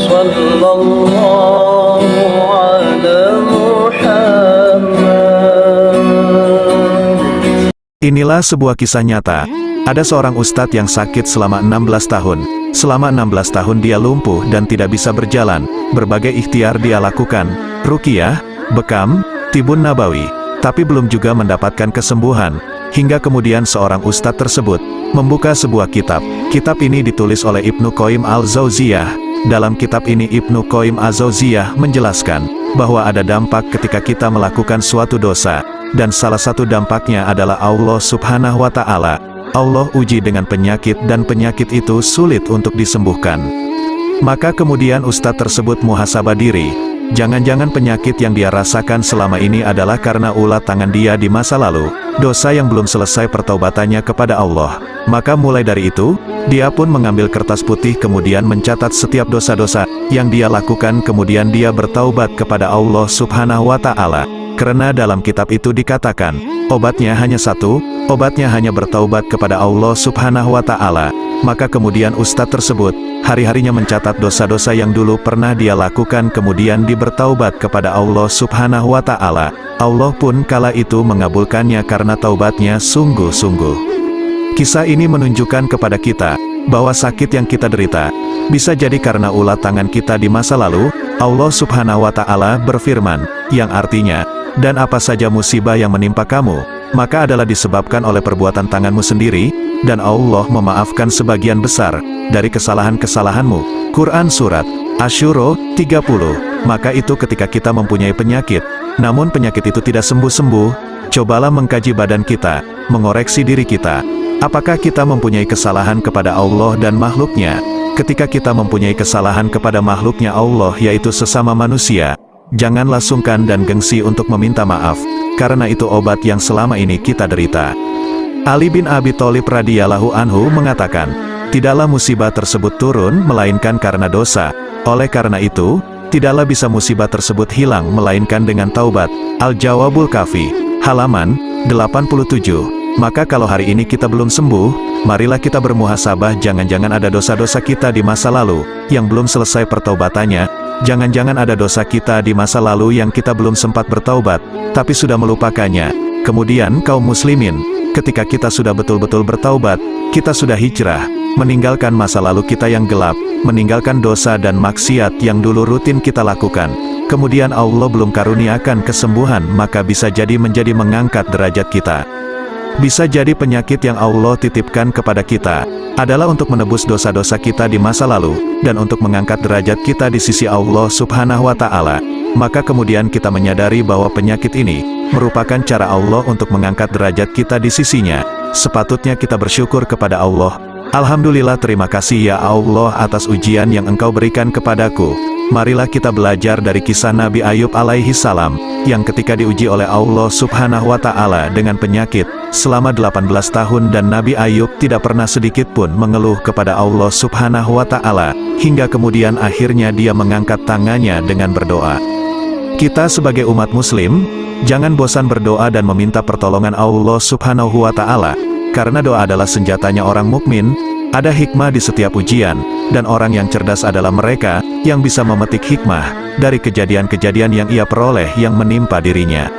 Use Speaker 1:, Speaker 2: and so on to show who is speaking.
Speaker 1: Sallallahu ala Muhammad.
Speaker 2: Inilah sebuah kisah nyata. Ada seorang ustadz yang sakit selama 16 tahun. Selama 16 tahun dia lumpuh dan tidak bisa berjalan. Berbagai ikhtiar dia lakukan, ruqyah, bekam, tibun nabawi, tapi belum juga mendapatkan kesembuhan. Hingga kemudian seorang ustadz tersebut membuka sebuah kitab. Kitab ini ditulis oleh Ibnu Qayyim al-Jauziyah. Dalam kitab ini Ibnu Qayyim al-Jauziyah menjelaskan bahwa ada dampak ketika kita melakukan suatu dosa, dan salah satu dampaknya adalah Allah Subhanahu wa Ta'ala. Allah uji dengan penyakit dan penyakit itu sulit untuk disembuhkan. Maka kemudian ustadz tersebut muhasabah diri. Jangan-jangan penyakit yang dia rasakan selama ini adalah karena ulah tangan dia di masa lalu, dosa yang belum selesai pertaubatannya kepada Allah. Maka mulai dari itu, dia pun mengambil kertas putih kemudian mencatat setiap dosa-dosa yang dia lakukan, kemudian dia bertaubat kepada Allah Subhanahu wa Ta'ala. Karena dalam kitab itu dikatakan, obatnya hanya satu, obatnya hanya bertaubat kepada Allah Subhanahu wa Ta'ala. Maka kemudian ustadz tersebut hari-harinya mencatat dosa-dosa yang dulu pernah dia lakukan, kemudian bertaubat kepada Allah Subhanahu wa Ta'ala. Allah pun kala itu mengabulkannya karena taubatnya sungguh-sungguh. Kisah ini menunjukkan kepada kita bahwa sakit yang kita derita bisa jadi karena ulah tangan kita di masa lalu. Allah Subhanahu wa Ta'ala berfirman, yang artinya, dan apa saja musibah yang menimpa kamu, maka adalah disebabkan oleh perbuatan tanganmu sendiri, dan Allah memaafkan sebagian besar dari kesalahan-kesalahanmu. Quran Surat Asy-Syura 30. Maka itu ketika kita mempunyai penyakit, namun penyakit itu tidak sembuh-sembuh, cobalah mengkaji badan kita, mengoreksi diri kita. Apakah kita mempunyai kesalahan kepada Allah dan makhluknya? Ketika kita mempunyai kesalahan kepada makhluknya Allah, yaitu sesama manusia, janganlah sungkan dan gengsi untuk meminta maaf, karena itu obat yang selama ini kita derita. Ali bin Abi Thalib radhiyallahu anhu mengatakan, tidaklah musibah tersebut turun melainkan karena dosa. Oleh karena itu, tidaklah bisa musibah tersebut hilang melainkan dengan taubat. Al-Jawabul Kafi, halaman 87. Maka kalau hari ini kita belum sembuh, marilah kita bermuhasabah, jangan-jangan ada dosa-dosa kita di masa lalu yang belum selesai pertaubatannya. Jangan-jangan ada dosa kita di masa lalu yang kita belum sempat bertaubat, tapi sudah melupakannya. Kemudian kaum muslimin, ketika kita sudah betul-betul bertaubat, kita sudah hijrah, meninggalkan masa lalu kita yang gelap, meninggalkan dosa dan maksiat yang dulu rutin kita lakukan. Kemudian Allah belum karuniakan kesembuhan, maka bisa jadi menjadi mengangkat derajat kita. Bisa jadi penyakit yang Allah titipkan kepada kita adalah untuk menebus dosa-dosa kita di masa lalu, dan untuk mengangkat derajat kita di sisi Allah Subhanahu wa Ta'ala. Maka kemudian kita menyadari bahwa penyakit ini merupakan cara Allah untuk mengangkat derajat kita di sisinya. Sepatutnya kita bersyukur kepada Allah. Alhamdulillah, terima kasih ya Allah atas ujian yang Engkau berikan kepadaku. Marilah kita belajar dari kisah Nabi Ayub alaihi salam, yang ketika diuji oleh Allah Subhanahu wa Ta'ala dengan penyakit selama 18 tahun, dan Nabi Ayub tidak pernah sedikit pun mengeluh kepada Allah Subhanahu wa Ta'ala, hingga kemudian akhirnya dia mengangkat tangannya dengan berdoa. Kita sebagai umat muslim, jangan bosan berdoa dan meminta pertolongan Allah Subhanahu wa Ta'ala, karena doa adalah senjatanya orang mukmin. Ada hikmah di setiap ujian, dan orang yang cerdas adalah mereka yang bisa memetik hikmah dari kejadian-kejadian yang ia peroleh yang menimpa dirinya.